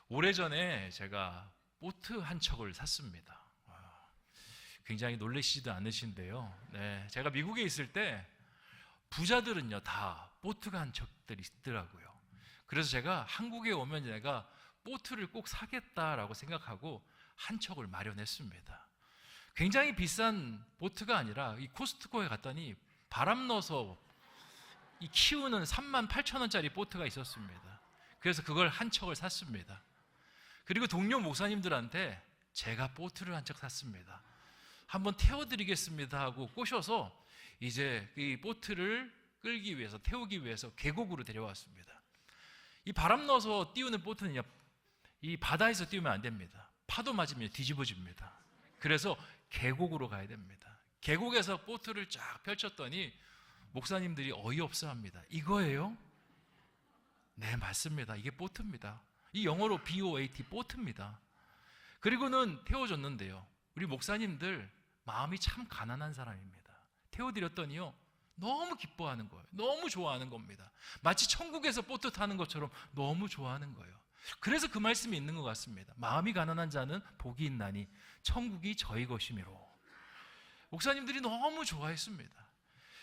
오래전에 제가 보트 한 척을 샀습니다. 굉장히 놀라시지도 않으신데요. 네, 제가 미국에 있을 때 부자들은요 다 보트가 한 척들이 있더라고요. 그래서 제가 한국에 오면 내가 보트를 꼭 사겠다라고 생각하고 한 척을 마련했습니다. 굉장히 비싼 보트가 아니라 이 코스트코에 갔더니 바람 넣어서 이 키우는 38,000원짜리 보트가 있었습니다. 그래서 그걸 한 척을 샀습니다. 그리고 동료 목사님들한테 제가 보트를 한 척 샀습니다. 한번 태워드리겠습니다 하고 꼬셔서 이제 이 보트를 끌기 위해서, 태우기 위해서 계곡으로 데려왔습니다. 이 바람 넣어서 띄우는 보트는요, 이 바다에서 띄우면 안 됩니다. 파도 맞으면 뒤집어집니다. 그래서 계곡으로 가야 됩니다. 계곡에서 보트를 쫙 펼쳤더니 목사님들이 어이없어 합니다. 이거예요? 네, 맞습니다. 이게 보트입니다. 이 영어로 BOAT, 보트입니다. 그리고는 태워줬는데요, 우리 목사님들 마음이 참 가난한 사람입니다. 태워드렸더니요, 너무 기뻐하는 거예요. 너무 좋아하는 겁니다. 마치 천국에서 보트 타는 것처럼 너무 좋아하는 거예요. 그래서 그 말씀이 있는 것 같습니다. 마음이 가난한 자는 복이 있나니 천국이 저희 것이미로. 목사님들이 너무 좋아했습니다.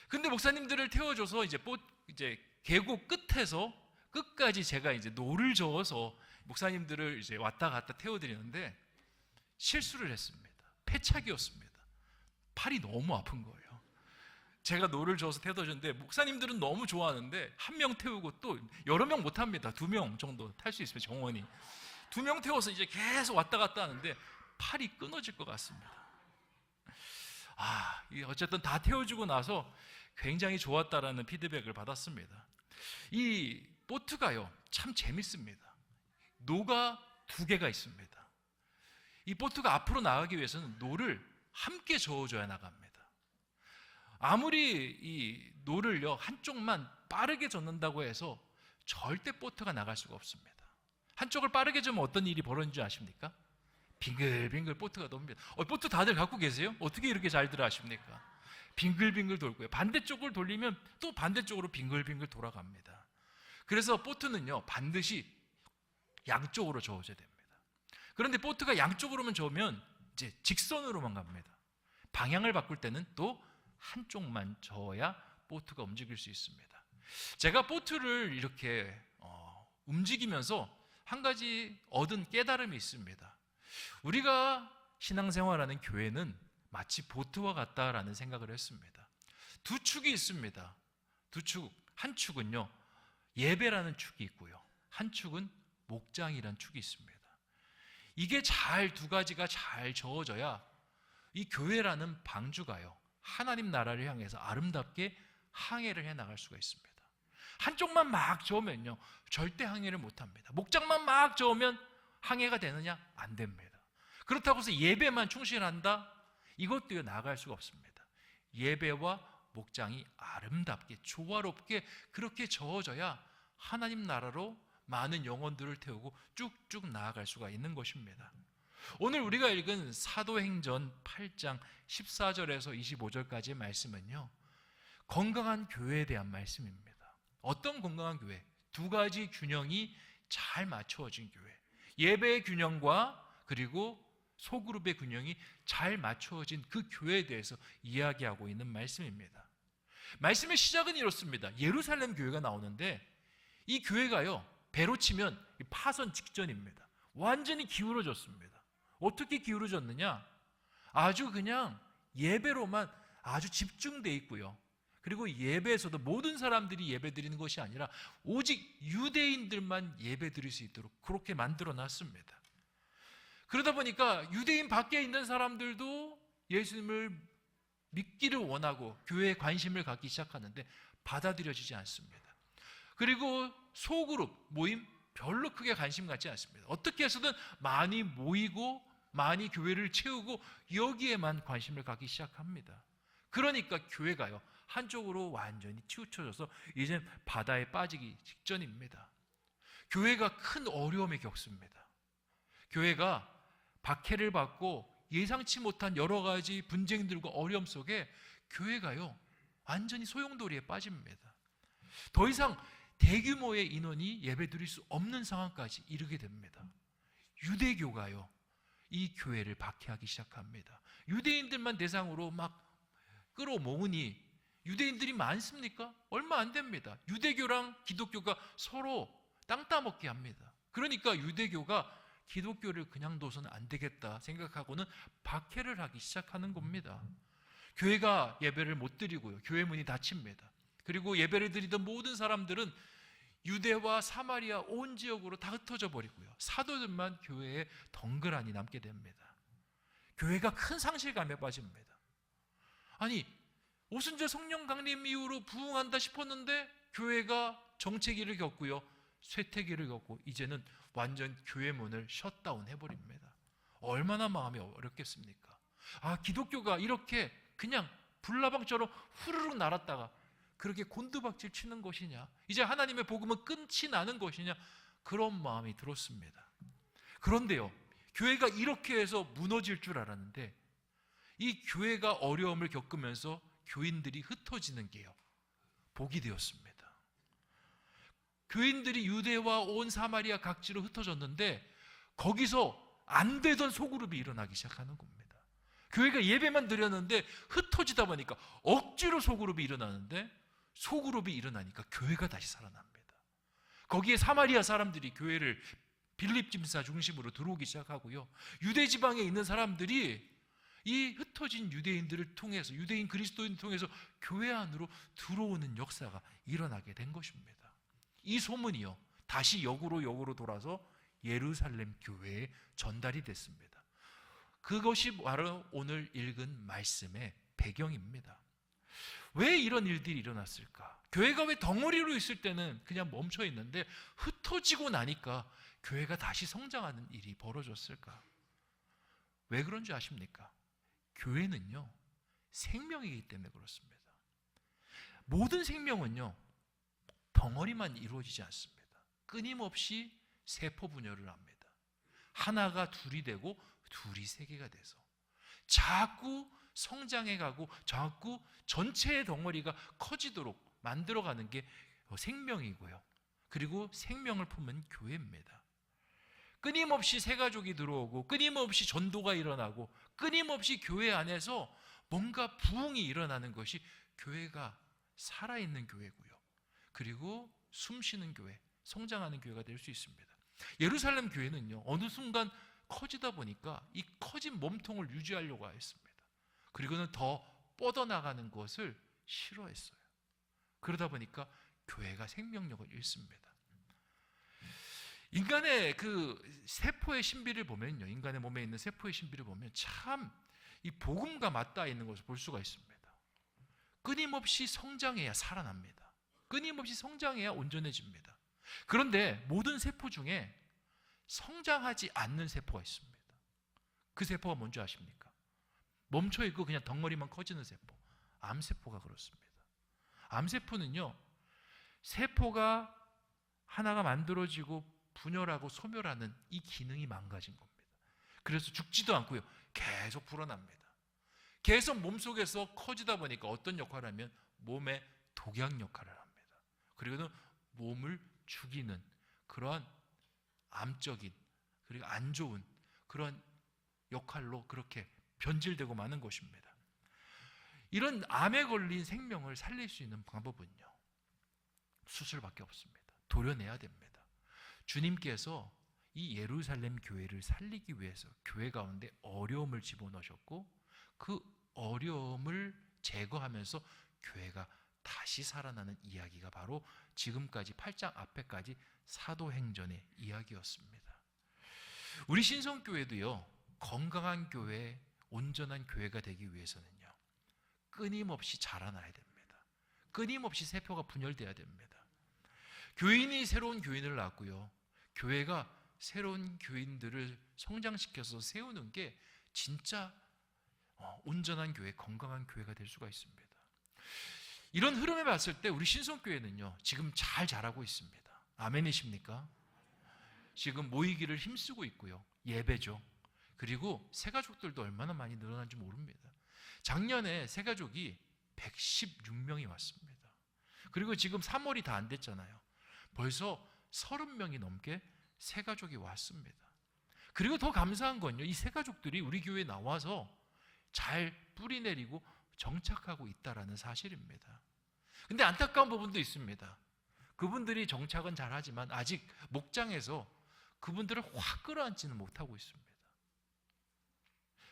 근데 목사님들을 태워줘서 이제 계곡 끝에서 끝까지 제가 이제 노를 저어서 목사님들을 이제 왔다 갔다 태워드리는데 실수를 했습니다. 패착이었습니다. 팔이 너무 아픈 거예요. 제가 노를 저어서 태워줬는데 목사님들은 너무 좋아하는데 한 명 태우고 또 여러 명 못 합니다. 2명 정도 탈 수 있으면 정원이 2명 태워서 이제 계속 왔다 갔다 하는데 팔이 끊어질 것 같습니다. 어쨌든 다 태워주고 나서 굉장히 좋았다라는 피드백을 받았습니다. 이 보트가요 참 재밌습니다. 노가 2개가 있습니다. 이 보트가 앞으로 나가기 위해서는 노를 함께 저어줘야 나갑니다. 아무리 이 노를요 한쪽만 빠르게 젓는다고 해서 절대 보트가 나갈 수가 없습니다. 한쪽을 빠르게 저으면 어떤 일이 벌어지는 줄 아십니까? 빙글빙글 보트가 돕니다. 보트 다들 갖고 계세요? 어떻게 이렇게 잘들 아십니까? 빙글빙글 돌고요, 반대쪽을 돌리면 또 반대쪽으로 빙글빙글 돌아갑니다. 그래서 보트는요 반드시 양쪽으로 저어줘야 됩니다. 그런데 보트가 양쪽으로만 저으면 이제 직선으로만 갑니다. 방향을 바꿀 때는 또 한쪽만 저어야 보트가 움직일 수 있습니다. 제가 보트를 이렇게 움직이면서 한 가지 얻은 깨달음이 있습니다. 우리가 신앙생활하는 교회는 마치 보트와 같다라는 생각을 했습니다. 2축이 있습니다. 2축, 한 축은요 예배라는 축이 있고요, 한 축은 목장이라는 축이 있습니다. 이게 2가지가 잘 저어져야 이 교회라는 방주가요 하나님 나라를 향해서 아름답게 항해를 해나갈 수가 있습니다. 한쪽만 막 저으면요 절대 항해를 못합니다. 목장만 막 저으면 항해가 되느냐? 안 됩니다. 그렇다고 해서 예배만 충실한다? 이것도 나아갈 수가 없습니다. 예배와 목장이 아름답게 조화롭게 그렇게 저어져야 하나님 나라로 많은 영혼들을 태우고 쭉쭉 나아갈 수가 있는 것입니다. 오늘 우리가 읽은 사도행전 8장 14절에서 25절까지의 말씀은요 건강한 교회에 대한 말씀입니다. 어떤 건강한 교회? 2가지 균형이 잘 맞춰진 교회, 예배의 균형과 그리고 소그룹의 균형이 잘 맞춰진 그 교회에 대해서 이야기하고 있는 말씀입니다. 말씀의 시작은 이렇습니다. 예루살렘 교회가 나오는데 이 교회가요 배로 치면 파선 직전입니다. 완전히 기울어졌습니다. 어떻게 기울어졌느냐? 아주 그냥 예배로만 아주 집중되어 있고요, 그리고 예배에서도 모든 사람들이 예배 드리는 것이 아니라 오직 유대인들만 예배 드릴 수 있도록 그렇게 만들어 놨습니다. 그러다 보니까 유대인 밖에 있는 사람들도 예수님을 믿기를 원하고 교회에 관심을 갖기 시작하는데 받아들여지지 않습니다. 그리고 소그룹 모임 별로 크게 관심 갖지 않습니다. 어떻게 해서든 많이 모이고 많이 교회를 채우고 여기에만 관심을 갖기 시작합니다. 그러니까 교회가요 한쪽으로 완전히 치우쳐져서 이제 바다에 빠지기 직전입니다. 교회가 큰 어려움을 겪습니다. 교회가 박해를 받고 예상치 못한 여러 가지 분쟁들과 어려움 속에 교회가요 완전히 소용돌이에 빠집니다. 더 이상 대규모의 인원이 예배 드릴 수 없는 상황까지 이르게 됩니다. 유대교가요, 이 교회를 박해하기 시작합니다. 유대인들만 대상으로 막 끌어모으니 유대인들이 많습니까? 얼마 안 됩니다. 유대교랑 기독교가 서로 땅 따먹게 합니다. 그러니까 유대교가 기독교를 그냥 둬서는 안 되겠다 생각하고는 박해를 하기 시작하는 겁니다. 교회가 예배를 못 드리고요, 교회 문이 닫힙니다. 그리고 예배를 드리던 모든 사람들은 유대와 사마리아 온 지역으로 다 흩어져 버리고요, 사도들만 교회에 덩그러니 남게 됩니다. 교회가 큰 상실감에 빠집니다. 아니, 오순절 성령 강림 이후로 부흥한다 싶었는데 교회가 정체기를 겪고요, 쇠퇴기를 겪고 이제는 완전 교회 문을 셧다운 해버립니다. 얼마나 마음이 어렵겠습니까? 아, 기독교가 이렇게 그냥 불나방처럼 후루룩 날았다가 그렇게 곤두박질 치는 것이냐, 이제 하나님의 복음은 끝이 나는 것이냐, 그런 마음이 들었습니다. 그런데요, 교회가 이렇게 해서 무너질 줄 알았는데 이 교회가 어려움을 겪으면서 교인들이 흩어지는 게요, 복이 되었습니다. 교인들이 유대와 온 사마리아 각지로 흩어졌는데 거기서 안 되던 소그룹이 일어나기 시작하는 겁니다. 교회가 예배만 드렸는데 흩어지다 보니까 억지로 소그룹이 일어나는데, 소그룹이 일어나니까 교회가 다시 살아납니다. 거기에 사마리아 사람들이 교회를 빌립 집사 중심으로 들어오기 시작하고요, 유대 지방에 있는 사람들이 이 흩어진 유대인들을 통해서, 유대인 그리스도인을 통해서 교회 안으로 들어오는 역사가 일어나게 된 것입니다. 이 소문이요, 다시 역으로 돌아서 예루살렘 교회에 전달이 됐습니다. 그것이 바로 오늘 읽은 말씀의 배경입니다. 왜 이런 일들이 일어났을까? 교회가 왜 덩어리로 있을 때는 그냥 멈춰 있는데 흩어지고 나니까 교회가 다시 성장하는 일이 벌어졌을까? 왜 그런지 아십니까? 교회는요, 생명이기 때문에 그렇습니다. 모든 생명은요, 덩어리만 이루어지지 않습니다. 끊임없이 세포 분열을 합니다. 하나가 둘이 되고 둘이 세 개가 돼서 자꾸 성장해가고 자꾸 전체의 덩어리가 커지도록 만들어가는 게 생명이고요, 그리고 생명을 품은 교회입니다. 끊임없이 새 가족이 들어오고 끊임없이 전도가 일어나고 끊임없이 교회 안에서 뭔가 부흥이 일어나는 것이 교회가 살아있는 교회고요, 그리고 숨쉬는 교회, 성장하는 교회가 될 수 있습니다. 예루살렘 교회는요, 어느 순간 커지다 보니까 이 커진 몸통을 유지하려고 했습니다. 그리고는 더 뻗어나가는 것을 싫어했어요. 그러다 보니까 교회가 생명력을 잃습니다. 인간의 그 세포의 신비를 보면요, 인간의 몸에 있는 세포의 신비를 보면 참 이 복음과 맞닿아 있는 것을 볼 수가 있습니다. 끊임없이 성장해야 살아납니다. 끊임없이 성장해야 온전해집니다. 그런데 모든 세포 중에 성장하지 않는 세포가 있습니다. 그 세포가 뭔지 아십니까? 멈춰있고 그냥 덩어리만 커지는 세포, 암세포가 그렇습니다. 암세포는요, 세포가 하나가 만들어지고 분열하고 소멸하는 이 기능이 망가진 겁니다. 그래서 죽지도 않고요, 계속 불어납니다. 계속 몸속에서 커지다 보니까 어떤 역할을 하면 몸에 독약 역할을 합니다. 그리고는 몸을 죽이는 그러한 암적인, 그리고 안 좋은 그런 역할로 그렇게 변질되고 마는 것입니다. 이런 암에 걸린 생명을 살릴 수 있는 방법은요, 수술밖에 없습니다. 도려내야 됩니다. 주님께서 이 예루살렘 교회를 살리기 위해서 교회 가운데 어려움을 집어넣으셨고 그 어려움을 제거하면서 교회가 다시 살아나는 이야기가 바로 지금까지 8장 앞에까지 사도행전의 이야기였습니다. 우리 신성교회도요, 건강한 교회, 온전한 교회가 되기 위해서는요, 끊임없이 자라나야 됩니다. 끊임없이 세포가 분열돼야 됩니다. 교인이 새로운 교인을 낳고요, 교회가 새로운 교인들을 성장시켜서 세우는 게 진짜 온전한 교회, 건강한 교회가 될 수가 있습니다. 이런 흐름을 봤을 때 우리 신성교회는요, 지금 잘 자라고 있습니다. 아멘이십니까? 지금 모이기를 힘쓰고 있고요, 예배죠. 그리고 새가족들도 얼마나 많이 늘어난지 모릅니다. 작년에 새가족이 116명이 왔습니다. 그리고 지금 3월이 다 안 됐잖아요. 벌써 30명이 넘게 새가족이 왔습니다. 그리고 더 감사한 건요, 이 세 가족들이 우리 교회에 나와서 잘 뿌리 내리고 정착하고 있다라는 사실입니다. 근데 안타까운 부분도 있습니다. 그분들이 정착은 잘하지만 아직 목장에서 그분들을 확 끌어안지는 못하고 있습니다.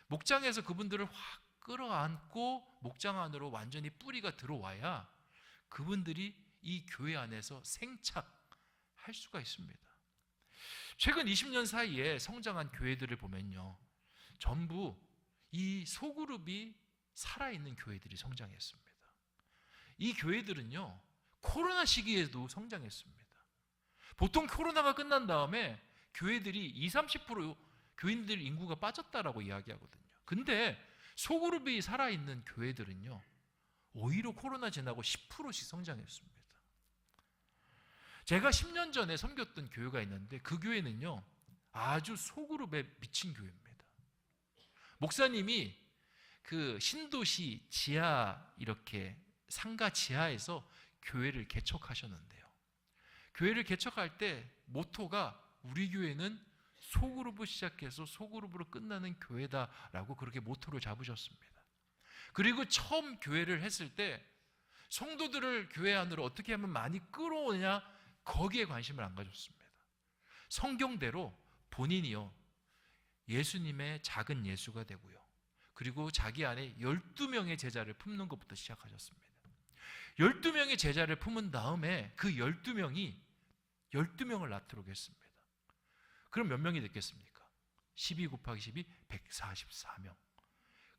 목장에서 그분들을 확 끌어안고 목장 안으로 완전히 뿌리가 들어와야 그분들이 이 교회 안에서 생착할 수가 있습니다. 최근 20년 사이에 성장한 교회들을 보면요, 전부 이 소그룹이 살아있는 교회들이 성장했습니다. 이 교회들은요, 코로나 시기에도 성장했습니다. 보통 코로나가 끝난 다음에 교회들이 20-30% 교인들 인구가 빠졌다라고 이야기하거든요. 근데 소그룹이 살아있는 교회들은요, 오히려 코로나 지나고 10%씩 성장했습니다. 제가 10년 전에 섬겼던 교회가 있는데 그 교회는요, 아주 소그룹에 미친 교회입니다. 목사님이 그 신도시 지하, 이렇게 상가 지하에서 교회를 개척하셨는데요, 교회를 개척할 때 모토가 우리 교회는 소그룹을 시작해서 소그룹으로 끝나는 교회다라고 그렇게 모토를 잡으셨습니다. 그리고 처음 교회를 했을 때 성도들을 교회 안으로 어떻게 하면 많이 끌어오냐, 거기에 관심을 안 가졌습니다. 성경대로 본인이요, 예수님의 작은 예수가 되고요, 그리고 자기 안에 12명의 제자를 품는 것부터 시작하셨습니다. 12명의 제자를 품은 다음에 그 12명이 12명을 낳도록 했습니다. 그럼 몇 명이 됐겠습니까? 12 곱하기 12, 144명.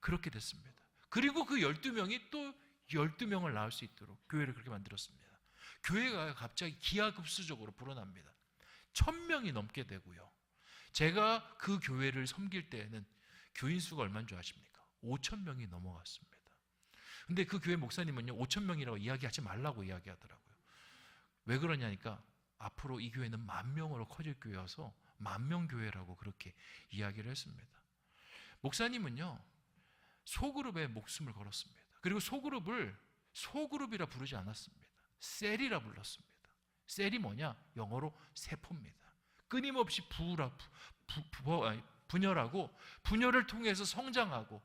그렇게 됐습니다. 그리고 그 12명이 또 12명을 낳을 수 있도록 교회를 그렇게 만들었습니다. 교회가 갑자기 기하급수적으로 불어납니다. 1000명이 넘게 되고요. 제가 그 교회를 섬길 때에는 교인 수가 얼마인 줄 아십니까? 5000명이 넘어갔습니다. 근데 그 교회 목사님은요, 5000명이라고 이야기하지 말라고 이야기하더라고요. 왜 그러냐니까 앞으로 이 교회는 10,000명으로 커질 교회여서 10,000명 교회라고 그렇게 이야기를 했습니다. 목사님은요, 소그룹에 목숨을 걸었습니다. 그리고 소그룹을 소그룹이라 부르지 않았습니다. 셀이라 불렀습니다. 셀이 뭐냐? 영어로 세포입니다. 끊임없이 분열하고 분열을 통해서 성장하고,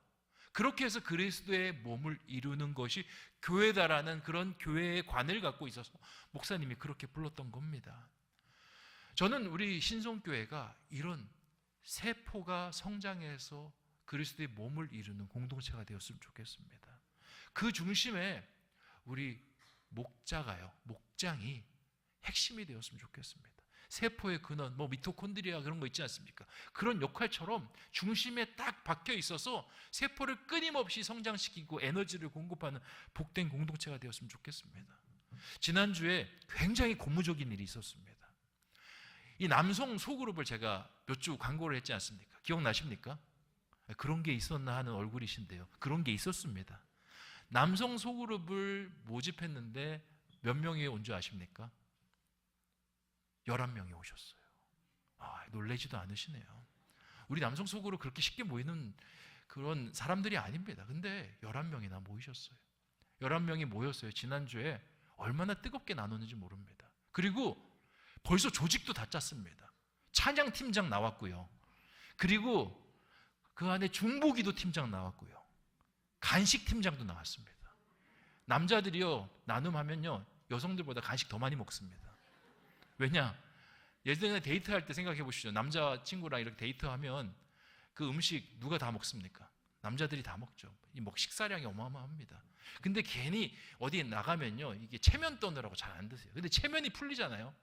그렇게 해서 그리스도의 몸을 이루는 것이 교회다라는 그런 교회의 관을 갖고 있어서 목사님이 그렇게 불렀던 겁니다. 저는 우리 신성교회가 이런 세포가 성장해서 그리스도의 몸을 이루는 공동체가 되었으면 좋겠습니다. 그 중심에 우리 목장이 핵심이 되었으면 좋겠습니다. 세포의 근원, 미토콘드리아 그런 거 있지 않습니까? 그런 역할처럼 중심에 딱 박혀 있어서 세포를 끊임없이 성장시키고 에너지를 공급하는 복된 공동체가 되었으면 좋겠습니다. 지난주에 굉장히 고무적인 일이 있었습니다. 이 남성 소그룹을 제가 몇 주 광고를 했지 않습니까? 기억나십니까? 그런 게 있었나 하는 얼굴이신데요, 그런 게 있었습니다. 남성 소그룹을 모집했는데 몇 명이 온 줄 아십니까? 11명이 오셨어요. 놀라지도 않으시네요. 우리 남성 소그룹 그렇게 쉽게 모이는 그런 사람들이 아닙니다. 근데 11명이나 모이셨어요. 11명이 모였어요. 지난주에 얼마나 뜨겁게 나눴는지 모릅니다. 그리고 벌써 조직도 다 짰습니다. 찬양팀장 나왔고요, 그리고 그 안에 중보기도 팀장 나왔고요, 간식팀장도 나왔습니다. 남자들이요, 나눔하면요, 여성들보다 간식 더 많이 먹습니다. 왜냐? 예전에 데이트할 때 생각해 보시죠. 남자친구랑 이렇게 데이트하면 그 음식 누가 다 먹습니까? 남자들이 다 먹죠. 이 식사량이 어마어마합니다. 근데 괜히 어디 나가면요, 이게 체면 떠느라고 잘 안 드세요. 근데 체면이 풀리잖아요.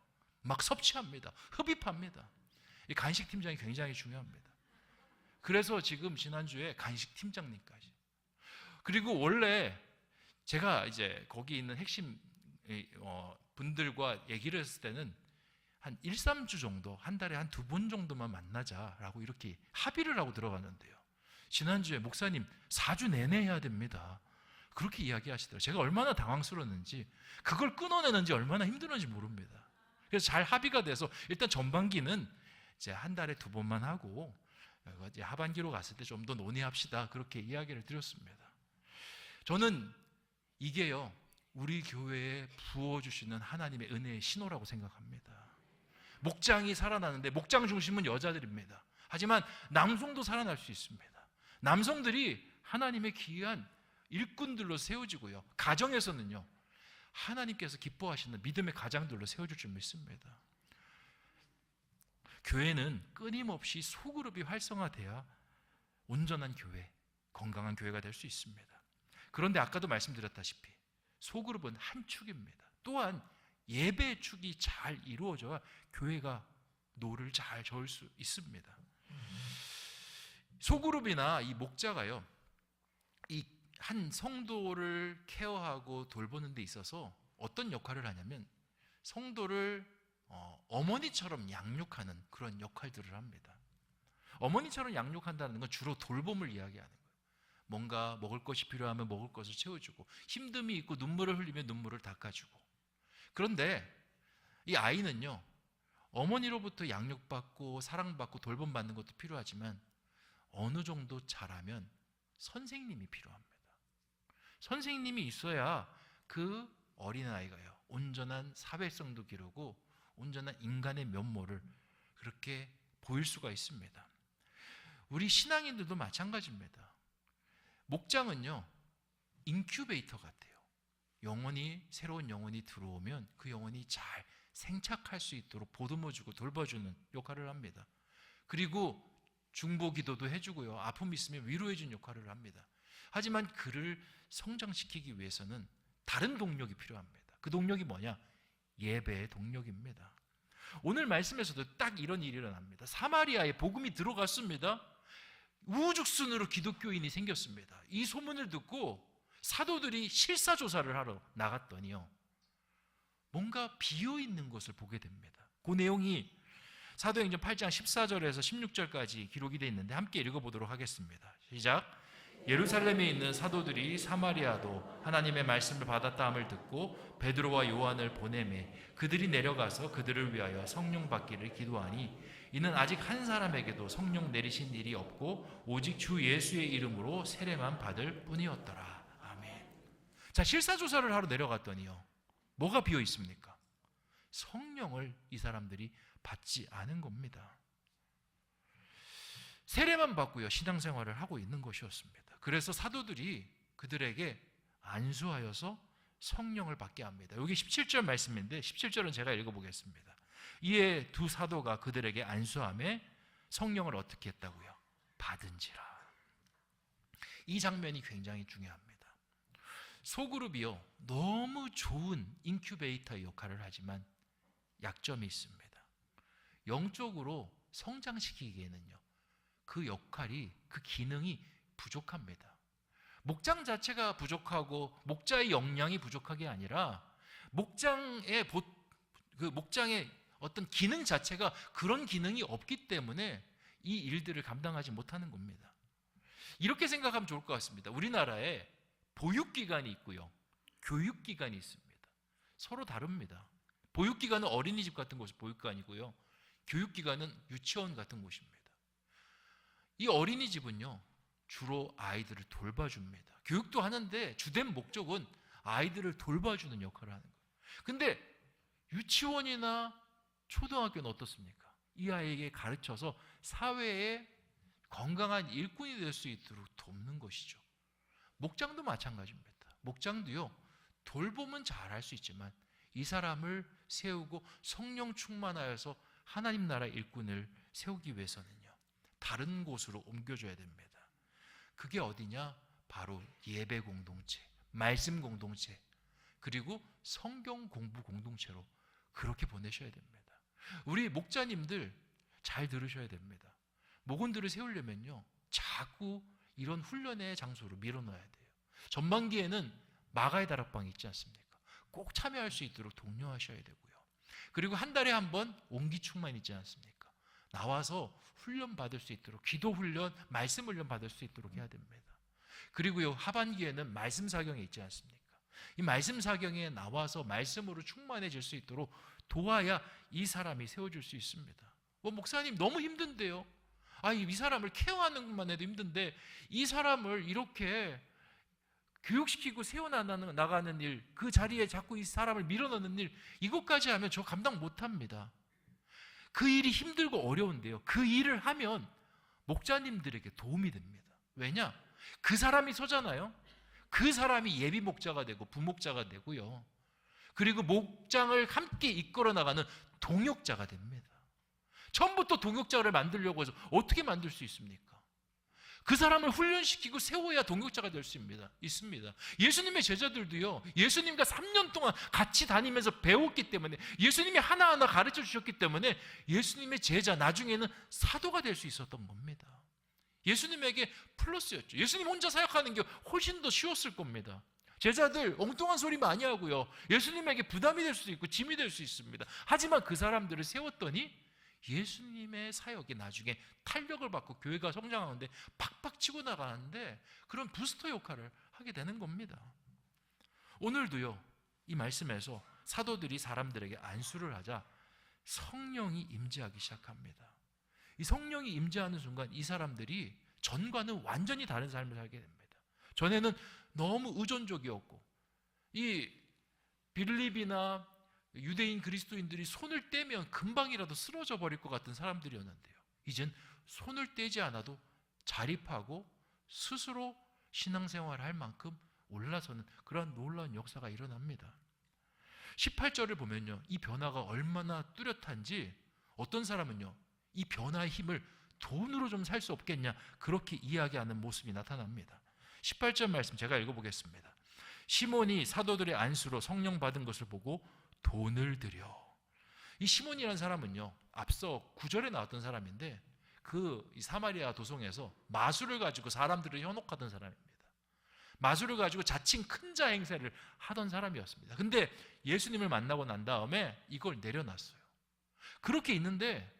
막 섭취합니다. 흡입합니다. 이 간식 팀장이 굉장히 중요합니다. 그래서 지금 지난주에 간식 팀장님까지. 그리고 원래 제가 이제 거기 있는 핵심 분들과 얘기를 했을 때는 한 1-3주 정도, 한 달에 한 2번 정도만 만나자라고 이렇게 합의를 하고 들어갔는데요, 지난주에 목사님 4주 내내 해야 됩니다, 그렇게 이야기하시더라고요. 제가 얼마나 당황스러웠는지, 그걸 끊어내는지 얼마나 힘들었는지 모릅니다. 그래서 잘 합의가 돼서 일단 전반기는 이제 한 달에 2번만 하고 이제 하반기로 갔을 때 좀 더 논의합시다, 그렇게 이야기를 드렸습니다. 저는 이게요, 우리 교회에 부어주시는 하나님의 은혜의 신호라고 생각합니다. 목장이 살아나는데 목장 중심은 여자들입니다. 하지만 남성도 살아날 수 있습니다. 남성들이 하나님의 귀한 일꾼들로 세워지고요, 가정에서는요 하나님께서 기뻐하시는 믿음의 가장들로 세워질 줄 믿습니다. 교회는 끊임없이 소그룹이 활성화돼야 온전한 교회, 건강한 교회가 될 수 있습니다. 그런데 아까도 말씀드렸다시피 소그룹은 한 축입니다. 또한 예배의 축이 잘 이루어져야 교회가 노를 잘 저을 수 있습니다. 소그룹이나 이 목자가요, 이 한 성도를 케어하고 돌보는 데 있어서 어떤 역할을 하냐면 성도를 어머니처럼 양육하는 그런 역할들을 합니다. 어머니처럼 양육한다는 건 주로 돌봄을 이야기하는 거예요. 뭔가 먹을 것이 필요하면 먹을 것을 채워주고, 힘듦이 있고 눈물을 흘리면 눈물을 닦아주고. 그런데 이 아이는요, 어머니로부터 양육받고 사랑받고 돌봄받는 것도 필요하지만 어느 정도 자라면 선생님이 필요합니다. 선생님이 있어야 그 어린아이가요 온전한 사회성도 기르고 온전한 인간의 면모를 그렇게 보일 수가 있습니다. 우리 신앙인들도 마찬가지입니다. 목장은요 인큐베이터 같아요. 새로운 영혼이 들어오면 그 영혼이 잘 생착할 수 있도록 보듬어주고 돌봐주는 역할을 합니다. 그리고 중보기도도 해주고요, 아픔 있으면 위로해주는 역할을 합니다. 하지만 그를 성장시키기 위해서는 다른 동력이 필요합니다. 그 동력이 뭐냐? 예배의 동력입니다. 오늘 말씀에서도 딱 이런 일이 일어납니다. 사마리아에 복음이 들어갔습니다. 우후죽순으로 기독교인이 생겼습니다. 이 소문을 듣고 사도들이 실사조사를 하러 나갔더니요, 뭔가 비어있는 것을 보게 됩니다. 그 내용이 사도행전 8장 14절에서 16절까지 기록이 되어 있는데 함께 읽어보도록 하겠습니다. 시작. 예루살렘에 있는 사도들이 사마리아도 하나님의 말씀을 받았다 함을 듣고 베드로와 요한을 보내매 그들이 내려가서 그들을 위하여 성령 받기를 기도하니 이는 아직 한 사람에게도 성령 내리신 일이 없고 오직 주 예수의 이름으로 세례만 받을 뿐이었더라. 아멘. 자, 실사조사를 하러 내려갔더니요, 뭐가 비어 있습니까? 성령을 이 사람들이 받지 않은 겁니다. 세례만 받고요 신앙생활을 하고 있는 것이었습니다. 그래서 사도들이 그들에게 안수하여서 성령을 받게 합니다. 여기 17절 말씀인데 17절은 제가 읽어보겠습니다. 이에 두 사도가 그들에게 안수하며 성령을 어떻게 했다고요? 받은지라. 이 장면이 굉장히 중요합니다. 소그룹이요 너무 좋은 인큐베이터 역할을 하지만 약점이 있습니다. 영적으로 성장시키기에는요 그 역할이, 그 기능이 부족합니다. 목장 자체가 부족하고 목자의 역량이 부족한 게 아니라 목장의 어떤 기능 자체가 그런 기능이 없기 때문에 이 일들을 감당하지 못하는 겁니다. 이렇게 생각하면 좋을 것 같습니다. 우리나라에 보육기관이 있고요 교육기관이 있습니다. 서로 다릅니다. 보육기관은 어린이집 같은 곳이 보육기관이고요, 교육기관은 유치원 같은 곳입니다. 이 어린이집은요 주로 아이들을 돌봐줍니다. 교육도 하는데 주된 목적은 아이들을 돌봐주는 역할을 하는 거예요. 근데 유치원이나 초등학교는 어떻습니까? 이 아이에게 가르쳐서 사회에 건강한 일꾼이 될 수 있도록 돕는 것이죠. 목장도 마찬가지입니다. 목장도요 돌봄은 잘할 수 있지만 이 사람을 세우고 성령 충만하여서 하나님 나라 일꾼을 세우기 위해서는요 다른 곳으로 옮겨줘야 됩니다. 그게 어디냐? 바로 예배 공동체, 말씀 공동체, 그리고 성경 공부 공동체로 그렇게 보내셔야 됩니다. 우리 목자님들 잘 들으셔야 됩니다. 목원들을 세우려면요 자꾸 이런 훈련의 장소로 밀어넣어야 돼요. 전반기에는 마가의 다락방이 있지 않습니까? 꼭 참여할 수 있도록 독려하셔야 되고요. 그리고 한 달에 한 번 온기 충만 있지 않습니까? 나와서 훈련 받을 수 있도록, 기도 훈련, 말씀 훈련 받을 수 있도록 해야 됩니다. 그리고요 하반기에는 말씀 사경에 있지 않습니까? 이 말씀 사경에 나와서 말씀으로 충만해질 수 있도록 도와야 이 사람이 세워질 수 있습니다. 목사님 너무 힘든데요. 이 사람을 케어하는 것만 해도 힘든데 이 사람을 이렇게 교육시키고 세워나가는 일, 그 자리에 자꾸 이 사람을 밀어넣는 일, 이것까지 하면 저 감당 못합니다. 그 일이 힘들고 어려운데요 그 일을 하면 목자님들에게 도움이 됩니다. 왜냐? 그 사람이 서잖아요. 그 사람이 예비 목자가 되고 부목자가 되고요. 그리고 목장을 함께 이끌어 나가는 동역자가 됩니다. 처음부터 동역자를 만들려고 해서 어떻게 만들 수 있습니까? 그 사람을 훈련시키고 세워야 동역자가 될 수 있습니다. 예수님의 제자들도요, 예수님과 3년 동안 같이 다니면서 배웠기 때문에, 예수님이 하나하나 가르쳐 주셨기 때문에 예수님의 제자, 나중에는 사도가 될 수 있었던 겁니다. 예수님에게 플러스였죠. 예수님 혼자 사역하는 게 훨씬 더 쉬웠을 겁니다. 제자들 엉뚱한 소리 많이 하고요, 예수님에게 부담이 될 수도 있고 짐이 될 수 있습니다. 하지만 그 사람들을 세웠더니 예수님의 사역이 나중에 탄력을 받고 교회가 성장하는데 팍팍 치고 나가는데 그런 부스터 역할을 하게 되는 겁니다. 오늘도요, 이 말씀에서 사도들이 사람들에게 안수를 하자 성령이 임재하기 시작합니다. 이 성령이 임재하는 순간 이 사람들이 전과는 완전히 다른 삶을 살게 됩니다. 전에는 너무 의존적이었고, 이 빌립이나 유대인 그리스도인들이 손을 떼면 금방이라도 쓰러져 버릴 것 같은 사람들이었는데요, 이젠 손을 떼지 않아도 자립하고 스스로 신앙생활을 할 만큼 올라서는 그러한 놀라운 역사가 일어납니다. 18절을 보면요, 이 변화가 얼마나 뚜렷한지 어떤 사람은요, 이 변화의 힘을 돈으로 좀 살 수 없겠냐, 그렇게 이야기하는 모습이 나타납니다. 18절 말씀 제가 읽어보겠습니다. 시몬이 사도들의 안수로 성령 받은 것을 보고 돈을 들여. 이 시몬이라는 사람은요, 앞서 9절에 나왔던 사람인데 그 사마리아 도성에서 마술을 가지고 사람들을 현혹하던 사람입니다. 마술을 가지고 자칭 큰 자 행세를 하던 사람이었습니다. 근데 예수님을 만나고 난 다음에 이걸 내려놨어요. 그렇게 있는데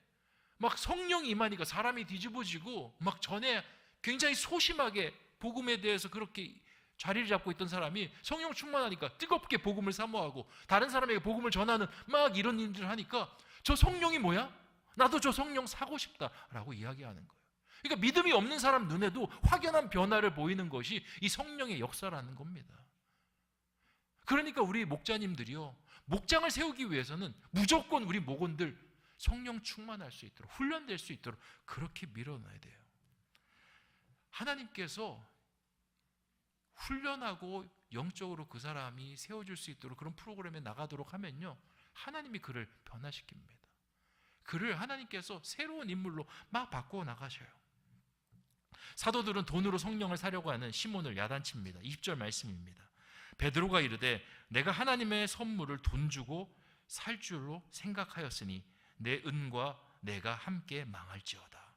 막 성령이 임하니까 사람이 뒤집어지고, 막 전에 굉장히 소심하게 복음에 대해서 그렇게 자리를 잡고 있던 사람이 성령 충만하니까 뜨겁게 복음을 사모하고 다른 사람에게 복음을 전하는 막 이런 일들을 하니까 저 성령이 뭐야? 나도 저 성령 사고 싶다라고 이야기하는 거예요. 그러니까 믿음이 없는 사람 눈에도 확연한 변화를 보이는 것이 이 성령의 역사라는 겁니다. 그러니까 우리 목자님들이요, 목장을 세우기 위해서는 무조건 우리 목원들 성령 충만할 수 있도록, 훈련될 수 있도록 그렇게 밀어놔야 돼요. 하나님께서 훈련하고 영적으로 그 사람이 세워질 수 있도록 그런 프로그램에 나가도록 하면요, 하나님이 그를 변화시킵니다. 그를 하나님께서 새로운 인물로 막 바꾸어 나가셔요. 사도들은 돈으로 성령을 사려고 하는 시몬을 야단칩니다. 20절 말씀입니다. 베드로가 이르되 내가 하나님의 선물을 돈 주고 살 줄로 생각하였으니 내 은과 내가 함께 망할지어다.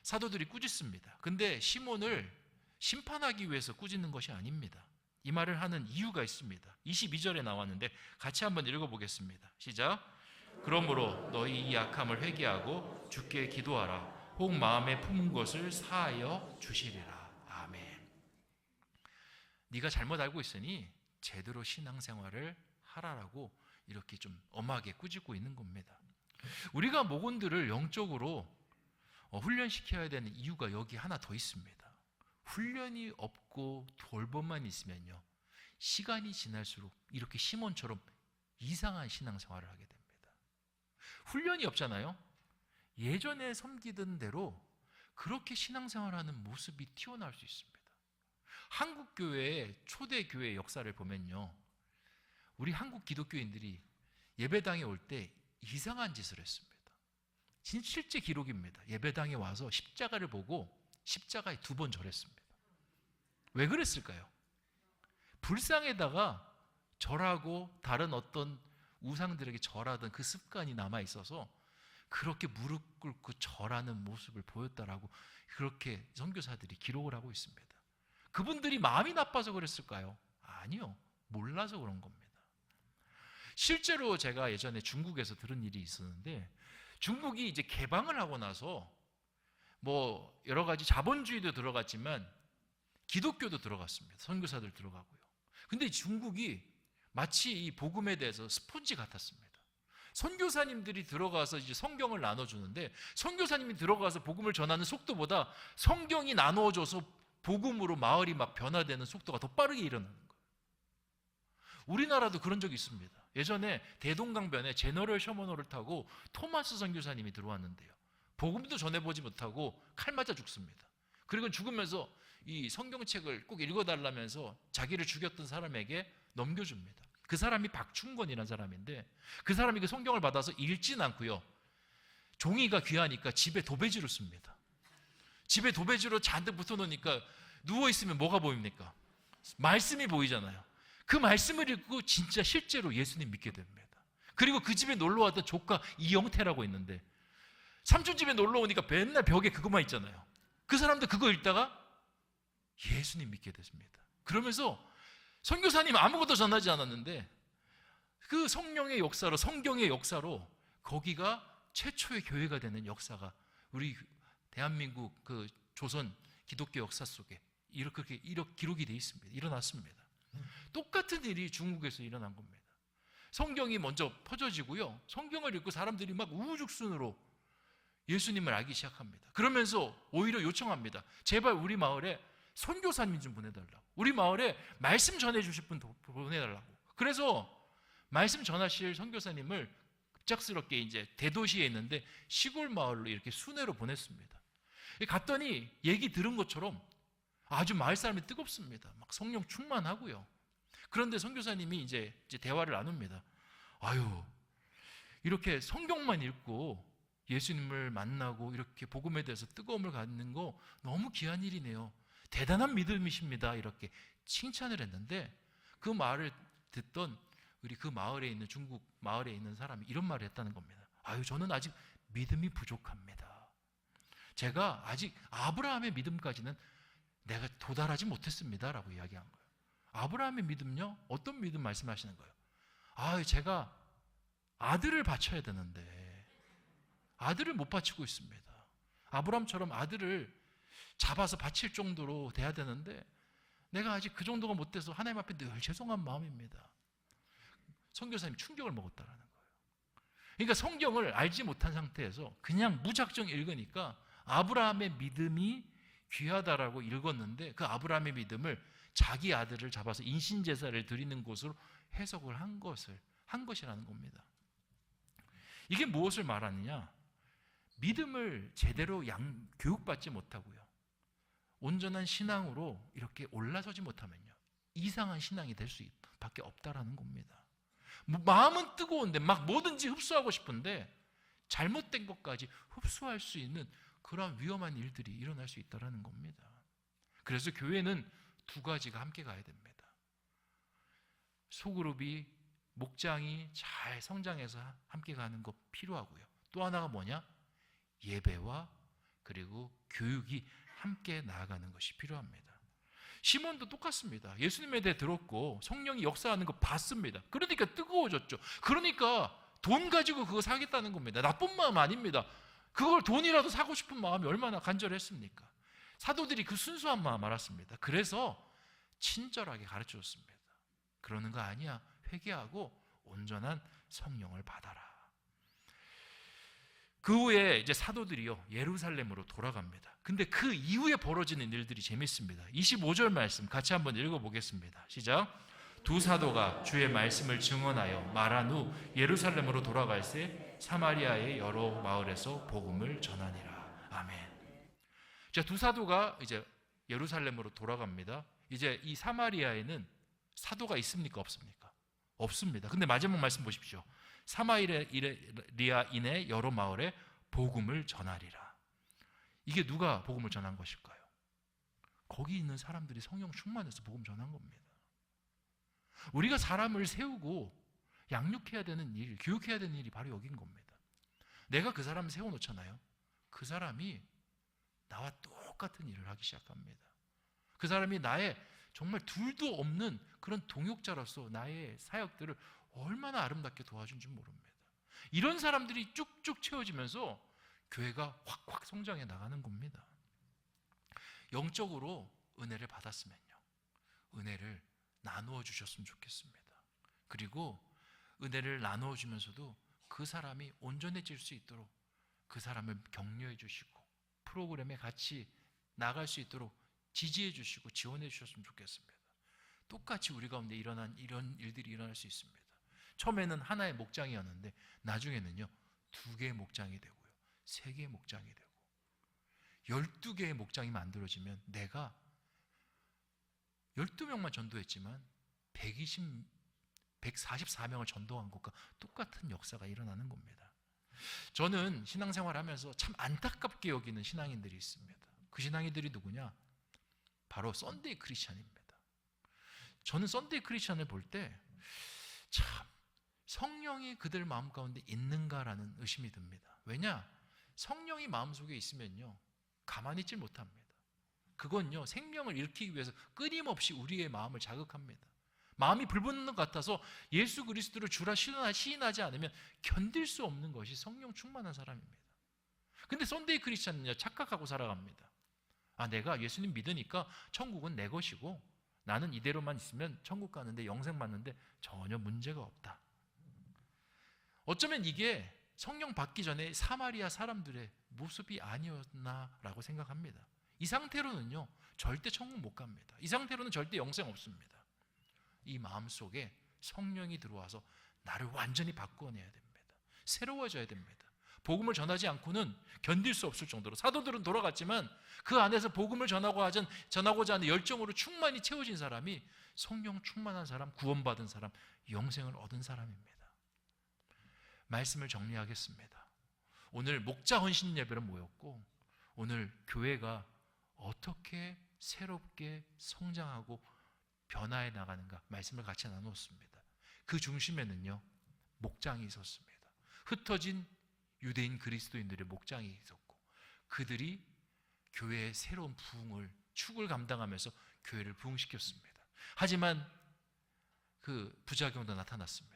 사도들이 꾸짖습니다. 근데 시몬을 심판하기 위해서 꾸짖는 것이 아닙니다. 이 말을 하는 이유가 있습니다. 22절에 나왔는데 같이 한번 읽어보겠습니다. 시작. 그러므로 너희 이 약함을 회개하고 주께 기도하라. 혹 마음에 품은 것을 사하여 주시리라. 아멘. 네가 잘못 알고 있으니 제대로 신앙생활을 하라라고 이렇게 좀 엄하게 꾸짖고 있는 겁니다. 우리가 목원들을 영적으로 훈련시켜야 되는 이유가 여기 하나 더 있습니다. 훈련이 없고 돌봄만 있으면요, 시간이 지날수록 이렇게 시몬처럼 이상한 신앙생활을 하게 됩니다. 훈련이 없잖아요. 예전에 섬기던 대로 그렇게 신앙생활하는 모습이 튀어나올 수 있습니다. 한국교회의 초대교회 역사를 보면요, 우리 한국 기독교인들이 예배당에 올 때 이상한 짓을 했습니다. 실제 기록입니다. 예배당에 와서 십자가를 보고 십자가에 2번 절했습니다. 왜 그랬을까요? 불상에다가 절하고 다른 어떤 우상들에게 절하던 그 습관이 남아 있어서 그렇게 무릎 꿇고 절하는 모습을 보였다라고 그렇게 선교사들이 기록을 하고 있습니다. 그분들이 마음이 나빠서 그랬을까요? 아니요, 몰라서 그런 겁니다. 실제로 제가 예전에 중국에서 들은 일이 있었는데, 중국이 이제 개방을 하고 나서 뭐 여러 가지 자본주의도 들어갔지만 기독교도 들어갔습니다. 선교사들 들어가고요. 근데 중국이 마치 이 복음에 대해서 스폰지 같았습니다. 선교사님들이 들어가서 이제 성경을 나눠주는데, 선교사님이 들어가서 복음을 전하는 속도보다 성경이 나누어져서 복음으로 마을이 막 변화되는 속도가 더 빠르게 일어나는 거예요. 우리나라도 그런 적이 있습니다. 예전에 대동강변에 제너럴 셔먼호를 타고 토마스 선교사님이 들어왔는데요, 복음도 전해보지 못하고 칼 맞아 죽습니다. 그리고 죽으면서 이 성경책을 꼭 읽어달라면서 자기를 죽였던 사람에게 넘겨줍니다. 그 사람이 박충건이라는 사람인데, 그 사람이 그 성경을 받아서 읽진 않고요, 종이가 귀하니까 집에 도배지로 씁니다. 집에 도배지로 잔뜩 붙여놓으니까 누워있으면 뭐가 보입니까? 말씀이 보이잖아요. 그 말씀을 읽고 진짜 실제로 예수님 믿게 됩니다. 그리고 그 집에 놀러왔던 조카 이영태라고 있는데, 삼촌 집에 놀러오니까 맨날 벽에 그것만 있잖아요. 그 사람도 그거 읽다가 예수님 믿게 됐습니다. 그러면서 선교사님 아무것도 전하지 않았는데 그 성령의 역사로, 성경의 역사로 거기가 최초의 교회가 되는 역사가 우리 대한민국 그 조선 기독교 역사 속에 이렇게 기록이 되어 있습니다. 일어났습니다. 똑같은 일이 중국에서 일어난 겁니다. 성경이 먼저 퍼져지고요, 성경을 읽고 사람들이 막 우후죽순으로 예수님을 알기 시작합니다. 그러면서 오히려 요청합니다. 제발 우리 마을에 선교사님 좀 보내달라고, 우리 마을에 말씀 전해주실 분 보내달라고. 그래서 말씀 전하실 선교사님을 급작스럽게 이제 대도시에 있는데 시골 마을로 이렇게 순회로 보냈습니다. 갔더니 얘기 들은 것처럼 아주 마을 사람이 뜨겁습니다. 막 성령 충만하고요. 그런데 선교사님이 이제 대화를 나눕니다. 아유, 이렇게 성경만 읽고 예수님을 만나고 이렇게 복음에 대해서 뜨거움을 갖는 거 너무 귀한 일이네요. 대단한 믿음이십니다. 이렇게 칭찬을 했는데, 그 말을 듣던 우리 그 마을에 있는, 중국 마을에 있는 사람이 이런 말을 했다는 겁니다. 아유, 저는 아직 믿음이 부족합니다. 제가 아직 아브라함의 믿음까지는 내가 도달하지 못했습니다. 라고 이야기한 거예요. 아브라함의 믿음요? 어떤 믿음 말씀하시는 거예요? 아, 제가 아들을 바쳐야 되는데 아들을 못 바치고 있습니다. 아브라함처럼 아들을 잡아서 바칠 정도로 돼야 되는데 내가 아직 그 정도가 못 돼서 하나님 앞에 늘 죄송한 마음입니다. 선교사님이 충격을 먹었다라는 거예요. 그러니까 성경을 알지 못한 상태에서 그냥 무작정 읽으니까 아브라함의 믿음이 귀하다라고 읽었는데, 그 아브라함의 믿음을 자기 아들을 잡아서 인신제사를 드리는 곳으로 해석을 한 것이라는 겁니다. 이게 무엇을 말하느냐? 믿음을 제대로 교육받지 못하고요, 온전한 신앙으로 이렇게 올라서지 못하면요, 이상한 신앙이 될 수밖에 없다라는 겁니다. 마음은 뜨거운데 막 뭐든지 흡수하고 싶은데 잘못된 것까지 흡수할 수 있는 그런 위험한 일들이 일어날 수 있다는 겁니다. 그래서 교회는 두 가지가 함께 가야 됩니다. 소그룹이, 목장이 잘 성장해서 함께 가는 거 필요하고요, 또 하나가 뭐냐? 예배와 그리고 교육이 함께 나아가는 것이 필요합니다. 시몬도 똑같습니다. 예수님에 대해 들었고 성령이 역사하는 거 봤습니다. 그러니까 뜨거워졌죠. 그러니까 돈 가지고 그거 사겠다는 겁니다. 나쁜 마음 아닙니다. 그걸 돈이라도 사고 싶은 마음이 얼마나 간절했습니까? 사도들이 그 순수한 마음 알았습니다. 그래서 친절하게 가르쳐줬습니다. 그러는 거 아니야, 회개하고 온전한 성령을 받아라. 그 후에 이제 사도들이요, 예루살렘으로 돌아갑니다. 근데 그 이후에 벌어지는 일들이 재밌습니다. 25절 말씀 같이 한번 읽어보겠습니다. 시작. 두 사도가 주의 말씀을 증언하여 말한 후 예루살렘으로 돌아갈새 사마리아의 여러 마을에서 복음을 전하니라. 아멘. 자, 두 사도가 이제 예루살렘으로 돌아갑니다. 이제 이 사마리아에는 사도가 있습니까? 없습니까? 없습니다. 근데 마지막 말씀 보십시오. 사마리아인의 여러 마을에 복음을 전하리라. 이게 누가 복음을 전한 것일까요? 거기 있는 사람들이 성령 충만해서 복음 전한 겁니다. 우리가 사람을 세우고 양육해야 되는 일, 교육해야 되는 일이 바로 여기인 겁니다. 내가 그 사람을 세워놓잖아요. 그 사람이 나와 똑같은 일을 하기 시작합니다. 그 사람이 나의 정말 둘도 없는 그런 동역자로서 나의 사역들을 얼마나 아름답게 도와준지 모릅니다. 이런 사람들이 쭉쭉 채워지면서 교회가 확확 성장해 나가는 겁니다. 영적으로 은혜를 받았으면요, 은혜를 나누어 주셨으면 좋겠습니다. 그리고 은혜를 나누어 주면서도 그 사람이 온전해질 수 있도록 그 사람을 격려해 주시고 프로그램에 같이 나갈 수 있도록 지지해 주시고 지원해 주셨으면 좋겠습니다. 똑같이 우리 가운데 일어난 이런 일들이 일어날 수 있습니다. 처음에는 하나의 목장이었는데 나중에는요 2개의 목장이 되고요, 3개의 목장이 되고 12개의 목장이 만들어지면 내가 12명만 전도했지만 144명을 전도한 것과 똑같은 역사가 일어나는 겁니다. 저는 신앙생활을 하면서 참 안타깝게 여기는 신앙인들이 있습니다. 그 신앙인들이 누구냐? 바로 썬데이 크리스찬입니다. 저는 썬데이 크리스찬을 볼 때 참 성령이 그들 마음 가운데 있는가라는 의심이 듭니다. 왜냐? 성령이 마음속에 있으면요 가만히 있질 못합니다. 그건요 생명을 일으키기 위해서 끊임없이 우리의 마음을 자극합니다. 마음이 불붙는 것 같아서 예수 그리스도를 주라 시인하지 않으면 견딜 수 없는 것이 성령 충만한 사람입니다. 근데 썬데이 크리스찬은요 착각하고 살아갑니다. 내가 예수님 믿으니까 천국은 내 것이고 나는 이대로만 있으면 천국 가는데 영생 받는데 전혀 문제가 없다. 어쩌면 이게 성령 받기 전에 사마리아 사람들의 모습이 아니었나라고 생각합니다. 이 상태로는요 절대 천국 못 갑니다. 이 상태로는 절대 영생 없습니다. 이 마음속에 성령이 들어와서 나를 완전히 바꿔내야 됩니다. 새로워져야 됩니다. 복음을 전하지 않고는 견딜 수 없을 정도로 사도들은 돌아갔지만 그 안에서 복음을 전하고자 하는 열정으로 충만히 채워진 사람이 성령 충만한 사람, 구원받은 사람, 영생을 얻은 사람입니다. 말씀을 정리하겠습니다. 오늘 목자 헌신 예배로 모였고 오늘 교회가 어떻게 새롭게 성장하고 변화해 나가는가 말씀을 같이 나누었습니다. 그 중심에는요 목장이 있었습니다. 흩어진 유대인 그리스도인들의 목장이 있었고 그들이 교회의 새로운 부흥을 축을 감당하면서 교회를 부흥시켰습니다. 하지만 그 부작용도 나타났습니다.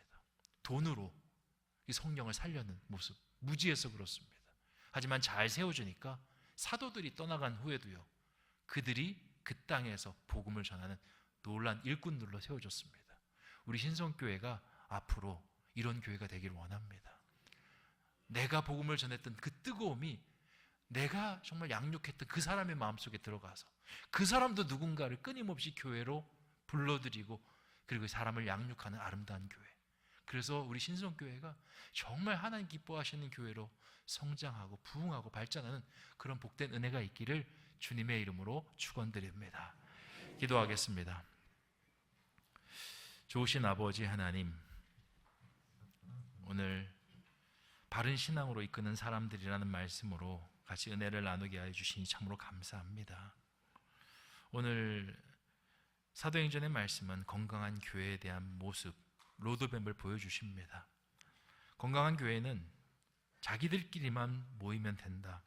돈으로 이 성령을 살려는 모습, 무지해서 그렇습니다. 하지만 잘 세워주니까 사도들이 떠나간 후에도요 그들이 그 땅에서 복음을 전하는 놀란 일꾼들로 세워졌습니다. 우리 신성교회가 앞으로 이런 교회가 되기를 원합니다. 내가 복음을 전했던 그 뜨거움이 내가 정말 양육했던 그 사람의 마음속에 들어가서 그 사람도 누군가를 끊임없이 교회로 불러들이고 그리고 사람을 양육하는 아름다운 교회. 그래서 우리 신성교회가 정말 하나님 기뻐하시는 교회로 성장하고 부흥하고 발전하는 그런 복된 은혜가 있기를 주님의 이름으로 축원드립니다. 기도하겠습니다. 좋으신 아버지 하나님, 오늘 바른 신앙으로 이끄는 사람들이라는 말씀으로 같이 은혜를 나누게 하여 주시니 참으로 감사합니다. 오늘 사도행전의 말씀은 건강한 교회에 대한 모습, 로드맵을 보여주십니다. 건강한 교회는 자기들끼리만 모이면 된다,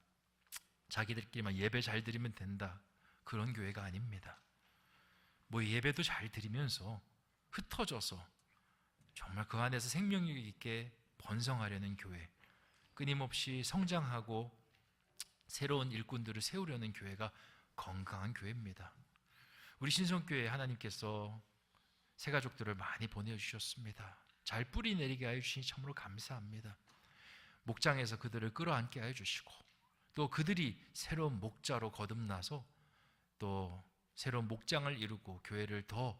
자기들끼리만 예배 잘 드리면 된다, 그런 교회가 아닙니다. 예배도 잘 드리면서 흩어져서 정말 그 안에서 생명력 있게 번성하려는 교회, 끊임없이 성장하고 새로운 일꾼들을 세우려는 교회가 건강한 교회입니다. 우리 신성교회에 하나님께서 새가족들을 많이 보내주셨습니다. 잘 뿌리 내리게 하여 주시니 참으로 감사합니다. 목장에서 그들을 끌어안게 하여 주시고 또 그들이 새로운 목자로 거듭나서 또 새로운 목장을 이루고 교회를 더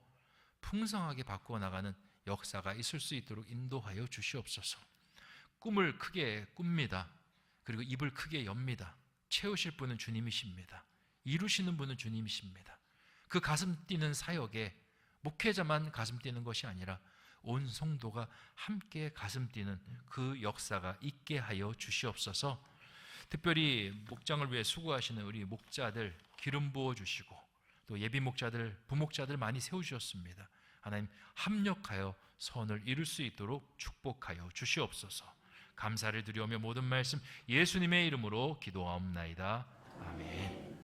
풍성하게 바꾸어 나가는 역사가 있을 수 있도록 인도하여 주시옵소서. 꿈을 크게 꿉니다. 그리고 입을 크게 엽니다. 채우실 분은 주님이십니다. 이루시는 분은 주님이십니다. 그 가슴 뛰는 사역에 목회자만 가슴 뛰는 것이 아니라 온 성도가 함께 가슴 뛰는 그 역사가 있게 하여 주시옵소서. 특별히 목장을 위해 수고하시는 우리 목자들 기름 부어 주시고 또 예비 목자들, 부목자들 많이 세우셨습니다. 하나님 합력하여 선을 이룰 수 있도록 축복하여 주시옵소서. 감사를 드리오며 모든 말씀 예수님의 이름으로 기도하옵나이다. 아멘.